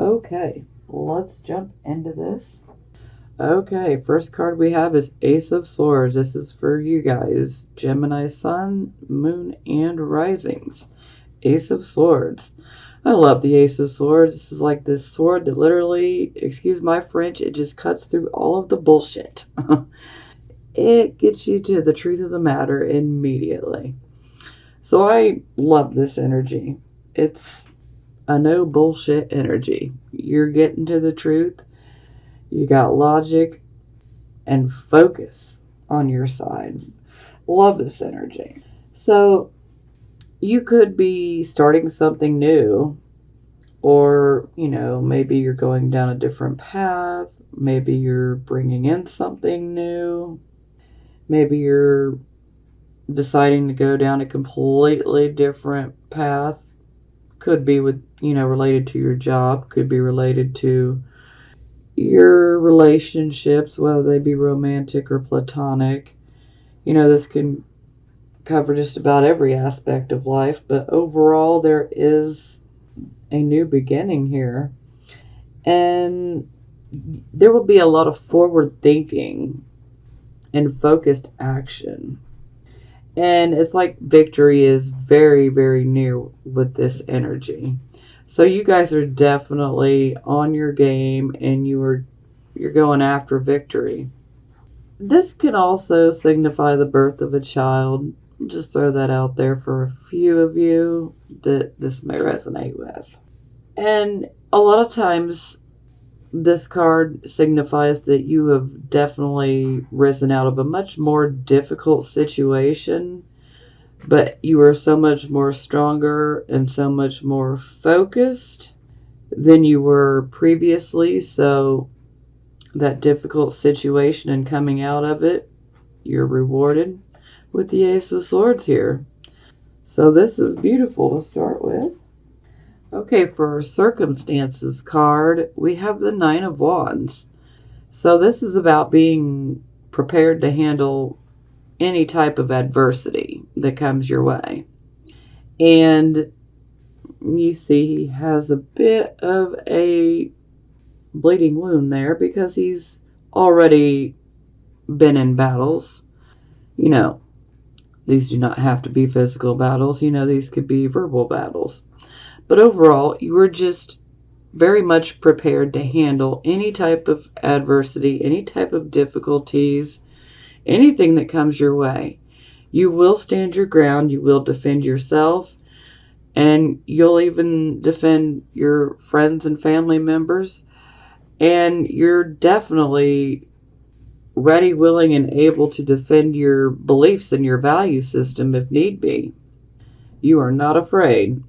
Okay, let's jump into this. Okay, first card we have is Ace of Swords. This is for you guys, Gemini Sun, Moon, and Risings. Ace of Swords. I love the Ace of Swords. This is like this sword that literally, excuse my French, it just cuts through all of the bullshit. It gets you to the truth of the matter immediately. So I love this energy. It's a no bullshit energy. You're getting to the truth. You got logic and focus on your side. Love this energy. So you could be starting something new, or, maybe you're going down a different path. Maybe you're bringing in something new. Maybe you're deciding to go down a completely different path. Could be with, related to your job. Could be related to your relationships, whether they be romantic or platonic. This can cover just about every aspect of life, but overall there is a new beginning here. And there will be a lot of forward thinking and focused action. And it's like victory is very, very near with this energy. So you guys are definitely on your game, and you're going after victory. This can also signify the birth of a child. Just throw that out there for a few of you that this may resonate with. And a lot of times this card signifies that you have definitely risen out of a much more difficult situation, but you are so much more stronger and so much more focused than you were previously. So that difficult situation and coming out of it, you're rewarded with the Ace of Swords here. So this is beautiful to start with. Okay, for our circumstances card, we have the Nine of Wands. So this is about being prepared to handle any type of adversity that comes your way. And you see he has a bit of a bleeding wound there because he's already been in battles. These do not have to be physical battles. These could be verbal battles. But overall, you were just very much prepared to handle any type of adversity, any type of difficulties, anything that comes your way. You will stand your ground. You will defend yourself. And you'll even defend your friends and family members. And you're definitely ready, willing, and able to defend your beliefs and your value system if need be. You are not afraid.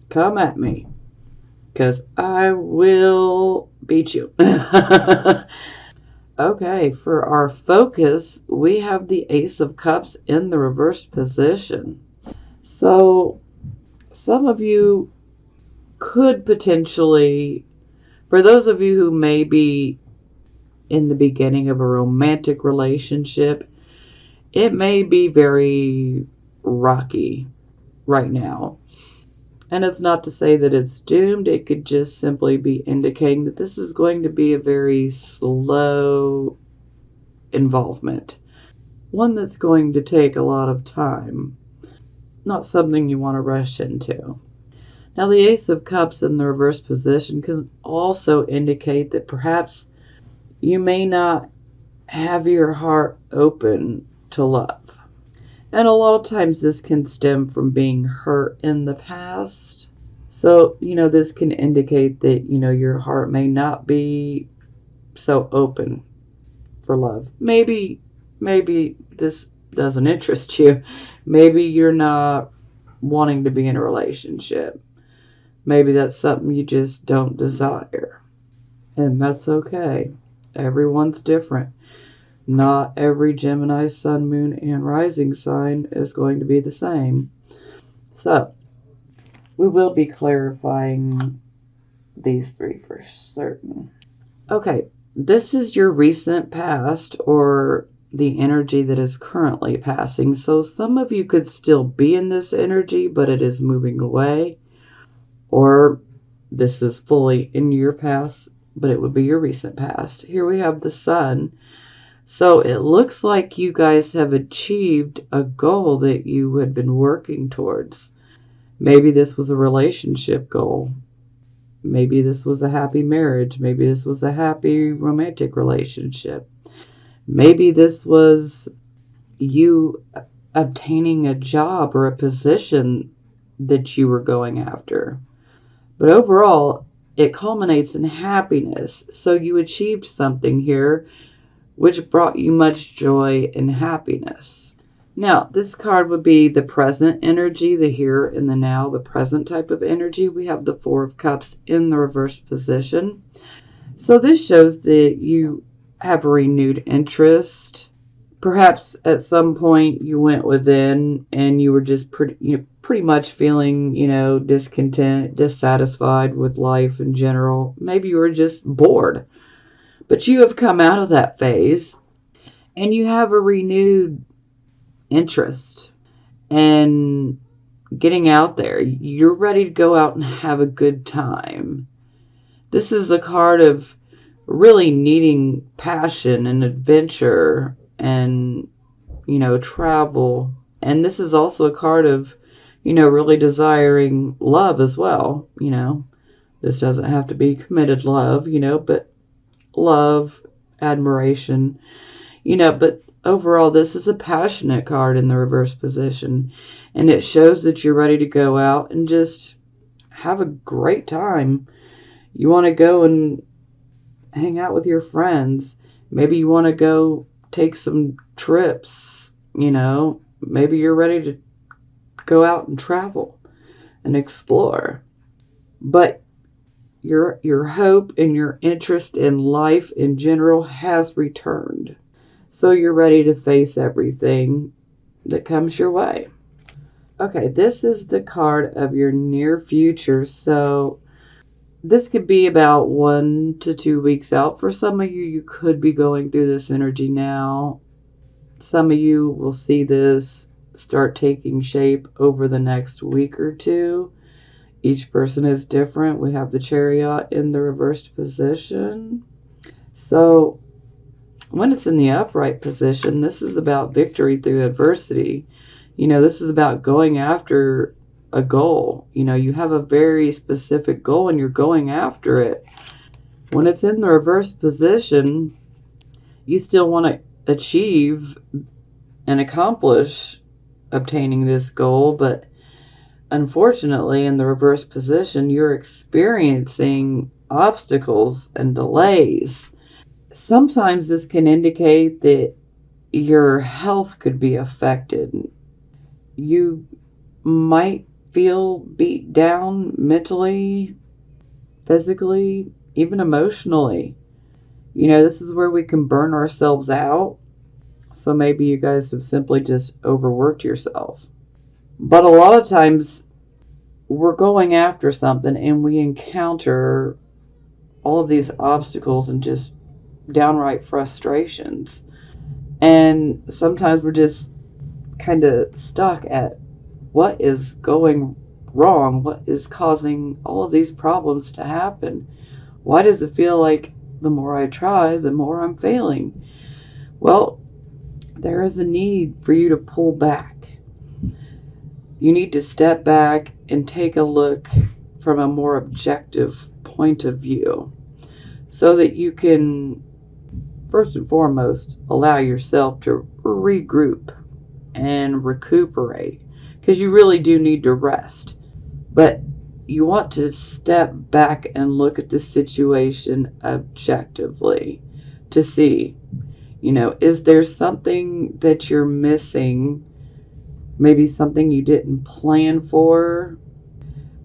Come at me, because I will beat you. Okay, for our focus, we have the Ace of Cups in the reversed position. So some of you could potentially, for those of you who may be in the beginning of a romantic relationship, it may be very rocky right now. And it's not to say that it's doomed. It could just simply be indicating that this is going to be a very slow involvement. One that's going to take a lot of time. Not something you want to rush into. Now, the Ace of Cups in the reverse position can also indicate that perhaps you may not have your heart open to love. And a lot of times this can stem from being hurt in the past. So, this can indicate that, your heart may not be so open for love. Maybe this doesn't interest you. Maybe you're not wanting to be in a relationship. Maybe that's something you just don't desire. And that's okay. Everyone's different. Not every Gemini, Sun, Moon, and Rising sign is going to be the same. So, we will be clarifying these three for certain. Okay, this is your recent past or the energy that is currently passing. So some of you could still be in this energy, but it is moving away. Or this is fully in your past, but it would be your recent past. Here we have the Sun. So it looks like you guys have achieved a goal that you had been working towards. Maybe this was a relationship goal. Maybe this was a happy marriage. Maybe this was a happy romantic relationship. Maybe this was you obtaining a job or a position that you were going after. But overall, it culminates in happiness. So you achieved something here which brought you much joy and happiness. Now, this card would be the present energy, the here and the now, the present type of energy. We have the Four of Cups in the reverse position. So this shows that you have a renewed interest. Perhaps at some point you went within and you were just pretty much feeling, discontent, dissatisfied with life in general. Maybe you were just bored. But you have come out of that phase and you have a renewed interest in getting out there. You're ready to go out and have a good time. This is a card of really needing passion and adventure and, travel. And this is also a card of, really desiring love as well. This doesn't have to be committed love, but love, admiration, but overall this is a passionate card in the reverse position, and it shows that you're ready to go out and just have a great time. You want to go and hang out with your friends. Maybe you want to go take some trips, maybe you're ready to go out and travel and explore. But your hope and your interest in life in general has returned. So you're ready to face everything that comes your way. Okay, this is the card of your near future. So this could be about 1 to 2 weeks out. For some of you, you could be going through this energy now. Some of you will see this start taking shape over the next week or two. Each person is different. We have the Chariot in the reversed position. So when it's in the upright position, this is about victory through adversity. This is about going after a goal. You have a very specific goal and you're going after it. When it's in the reversed position, you still want to achieve and accomplish obtaining this goal, but unfortunately, in the reverse position, you're experiencing obstacles and delays. Sometimes this can indicate that your health could be affected. You might feel beat down mentally, physically, even emotionally. This is where we can burn ourselves out. So maybe you guys have simply just overworked yourself. But a lot of times we're going after something and we encounter all of these obstacles and just downright frustrations. And sometimes we're just kind of stuck at what is going wrong, what is causing all of these problems to happen. Why does it feel like the more I try, the more I'm failing? Well, there is a need for you to pull back. You need to step back and take a look from a more objective point of view so that you can, first and foremost, allow yourself to regroup and recuperate, because you really do need to rest. But you want to step back and look at the situation objectively to see, is there something that you're missing? Maybe something you didn't plan for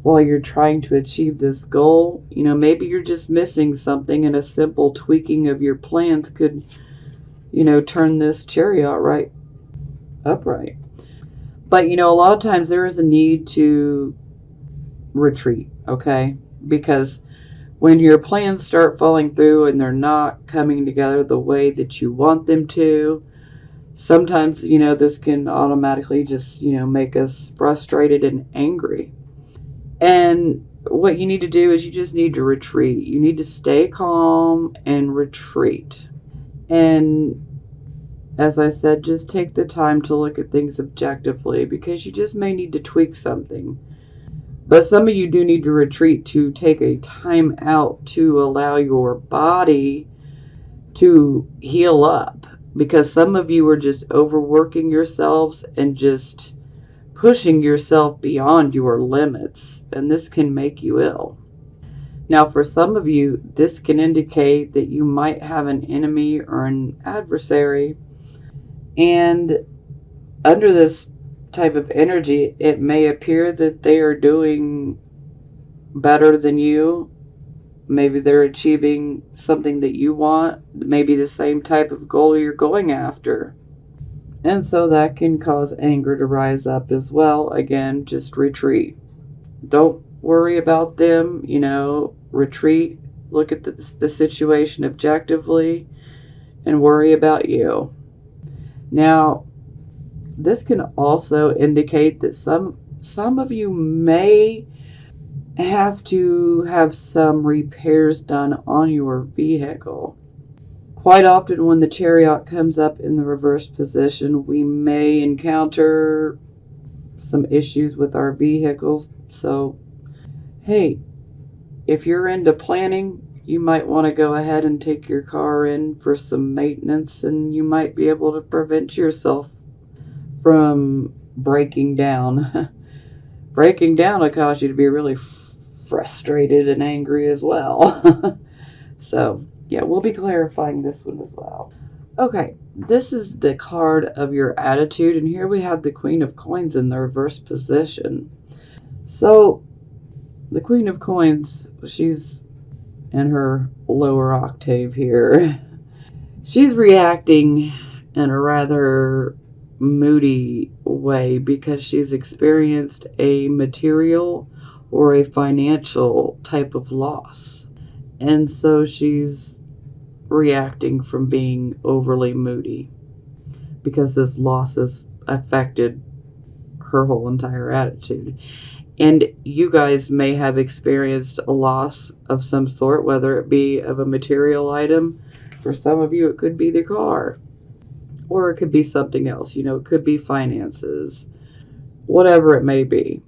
while you're trying to achieve this goal. Maybe you're just missing something, and a simple tweaking of your plans could, turn this chariot right upright. But, a lot of times there is a need to retreat, okay? Because when your plans start falling through and they're not coming together the way that you want them to, sometimes, this can automatically just, make us frustrated and angry. And what you need to do is you just need to retreat. You need to stay calm and retreat. And as I said, just take the time to look at things objectively, because you just may need to tweak something. But some of you do need to retreat, to take a time out to allow your body to heal up, because some of you are just overworking yourselves and just pushing yourself beyond your limits, and this can make you ill. Now, for some of you, this can indicate that you might have an enemy or an adversary, and under this type of energy, it may appear that they are doing better than you. Maybe they're achieving something that you want, maybe the same type of goal you're going after. And so that can cause anger to rise up as well. Again, just retreat. Don't worry about them, retreat, look at the situation objectively, and worry about you. Now, this can also indicate that some of you may have to have some repairs done on your vehicle. Quite often when the chariot comes up in the reversed position, we may encounter some issues with our vehicles. So, hey, if you're into planning, you might want to go ahead and take your car in for some maintenance, and you might be able to prevent yourself from breaking down. Breaking down will cause you to be really frustrated and angry as well. So, yeah, we'll be clarifying this one as well. Okay, this is the card of your attitude, and here we have the Queen of Coins in the reverse position. So, the Queen of Coins, she's in her lower octave here. She's reacting in a rather moody way because she's experienced a material or a financial type of loss. And so she's reacting from being overly moody because this loss has affected her whole entire attitude. And you guys may have experienced a loss of some sort, whether it be of a material item. For some of you, it could be the car, or it could be something else. It could be finances, whatever it may be.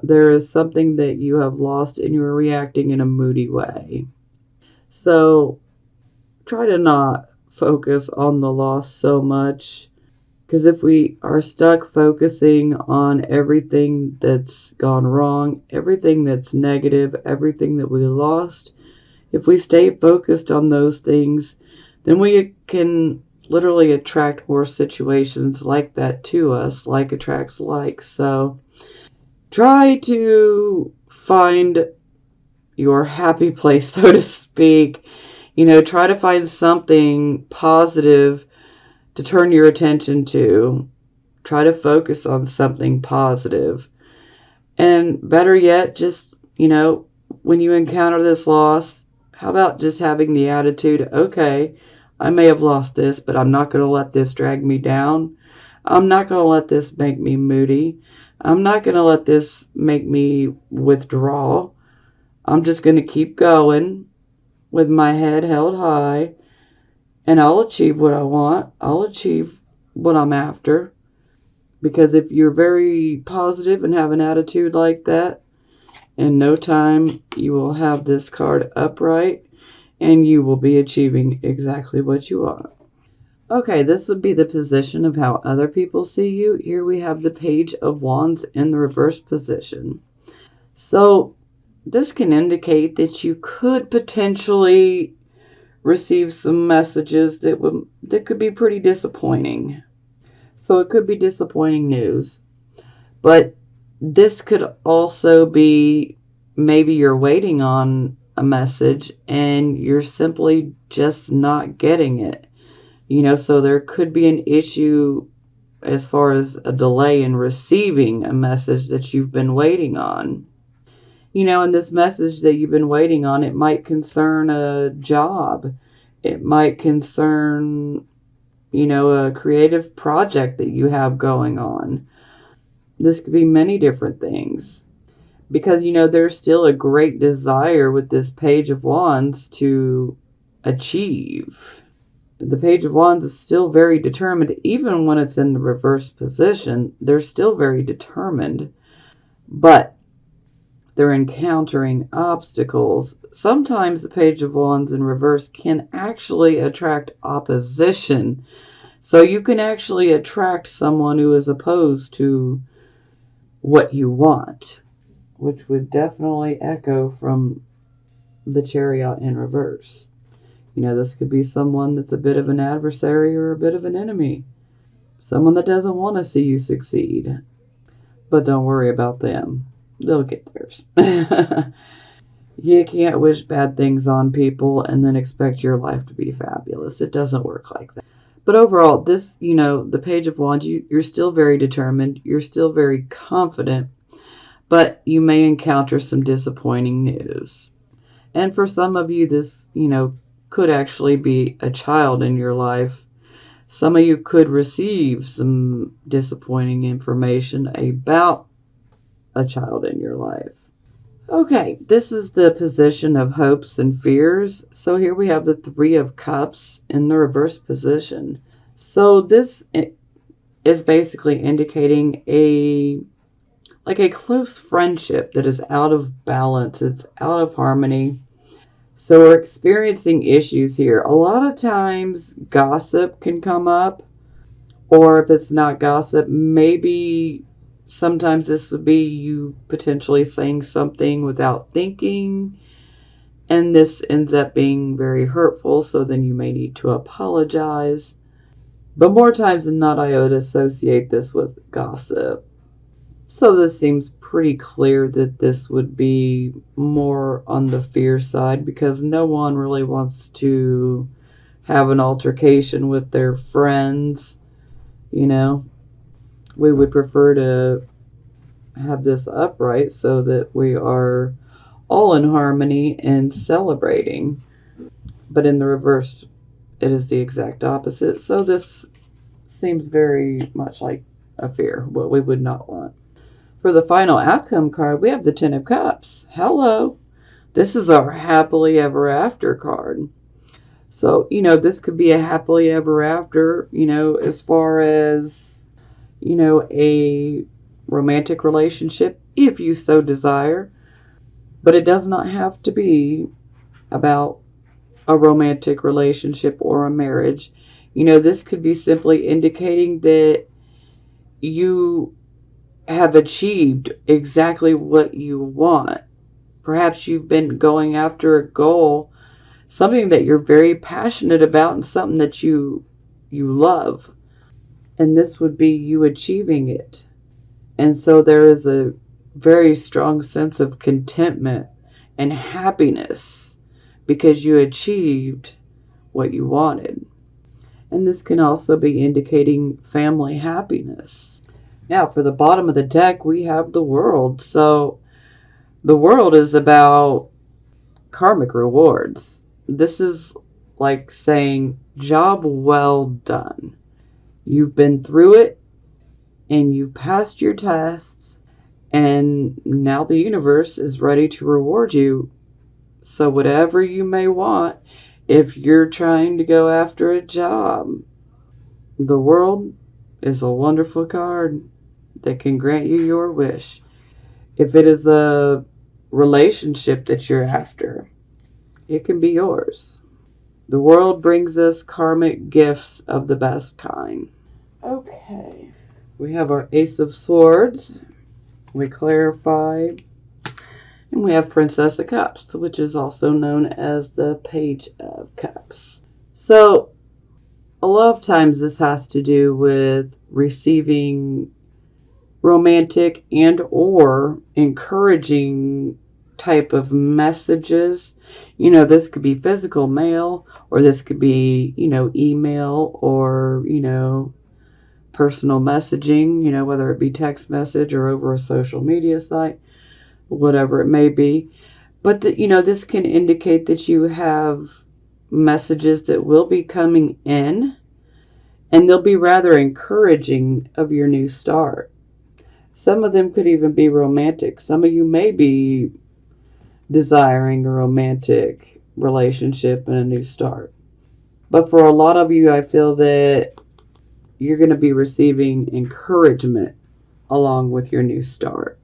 There is something that you have lost and you're reacting in a moody way. So try to not focus on the loss so much, because if we are stuck focusing on everything that's gone wrong, everything that's negative, everything that we lost, if we stay focused on those things, then we can literally attract more situations like that to us, like attracts like. So try to find your happy place, so to speak. Try to find something positive to turn your attention to. Try to focus on something positive. And better yet, just, when you encounter this loss, how about just having the attitude, okay, I may have lost this, but I'm not going to let this drag me down. I'm not going to let this make me moody. I'm not going to let this make me withdraw. I'm just going to keep going with my head held high, and I'll achieve what I want. I'll achieve what I'm after. Because if you're very positive and have an attitude like that, in no time you will have this card upright and you will be achieving exactly what you want. Okay, this would be the position of how other people see you. Here we have the Page of Wands in the reverse position. So this can indicate that you could potentially receive some messages that could be pretty disappointing. So it could be disappointing news. But this could also be maybe you're waiting on a message and you're simply just not getting it. So there could be an issue as far as a delay in receiving a message that you've been waiting on. And this message that you've been waiting on, it might concern a job. It might concern, a creative project that you have going on. This could be many different things. Because, there's still a great desire with this Page of Wands to achieve. The Page of Wands is still very determined. Even when it's in the reverse position, they're still very determined. But they're encountering obstacles. Sometimes the Page of Wands in reverse can actually attract opposition. So you can actually attract someone who is opposed to what you want, which would definitely echo from the Chariot in reverse. This could be someone that's a bit of an adversary or a bit of an enemy. Someone that doesn't want to see you succeed. But don't worry about them. They'll get theirs. You can't wish bad things on people and then expect your life to be fabulous. It doesn't work like that. But overall, this, the Page of Wands, you're still very determined. You're still very confident. But you may encounter some disappointing news. And for some of you, this, could actually be a child in your life. Some of you could receive some disappointing information about a child in your life. Okay, this is the position of hopes and fears. So here we have the Three of Cups in the reverse position. So this is basically indicating a close friendship that is out of balance. It's out of harmony. So we're experiencing issues here. A lot of times gossip can come up, or if it's not gossip, maybe sometimes this would be you potentially saying something without thinking, and this ends up being very hurtful, so then you may need to apologize. But more times than not, I would associate this with gossip. So this seems pretty clear that this would be more on the fear side, because no one really wants to have an altercation with their friends. We would prefer to have this upright so that we are all in harmony and celebrating. But in the reverse, it is the exact opposite. So this seems very much like a fear, what we would not want. For the final outcome card, we have the Ten of Cups. Hello. This is our happily ever after card. So, this could be a happily ever after, as far as, a romantic relationship, if you so desire. But it does not have to be about a romantic relationship or a marriage. This could be simply indicating that you have achieved exactly what you want. Perhaps you've been going after a goal, something that you're very passionate about and something that you love. And this would be you achieving it. And so there is a very strong sense of contentment and happiness because you achieved what you wanted. And this can also be indicating family happiness. Now, for the bottom of the deck, we have the World. So the World is about karmic rewards. This is like saying, job well done. You've been through it and you've passed your tests, and now the universe is ready to reward you. So whatever you may want, if you're trying to go after a job, the World is a wonderful card that can grant you your wish. If it is a relationship that you're after, it can be yours. The World brings us karmic gifts of the best kind. Okay. We have our Ace of Swords. We clarify. And we have Princess of Cups, which is also known as the Page of Cups. So, a lot of times this has to do with receiving romantic and or encouraging type of messages. This could be physical mail, or this could be, email, or, personal messaging, whether it be text message or over a social media site, whatever it may be. But, this can indicate that you have messages that will be coming in, and they'll be rather encouraging of your new start. Some of them could even be romantic. Some of you may be desiring a romantic relationship and a new start. But for a lot of you, I feel that you're going to be receiving encouragement along with your new start.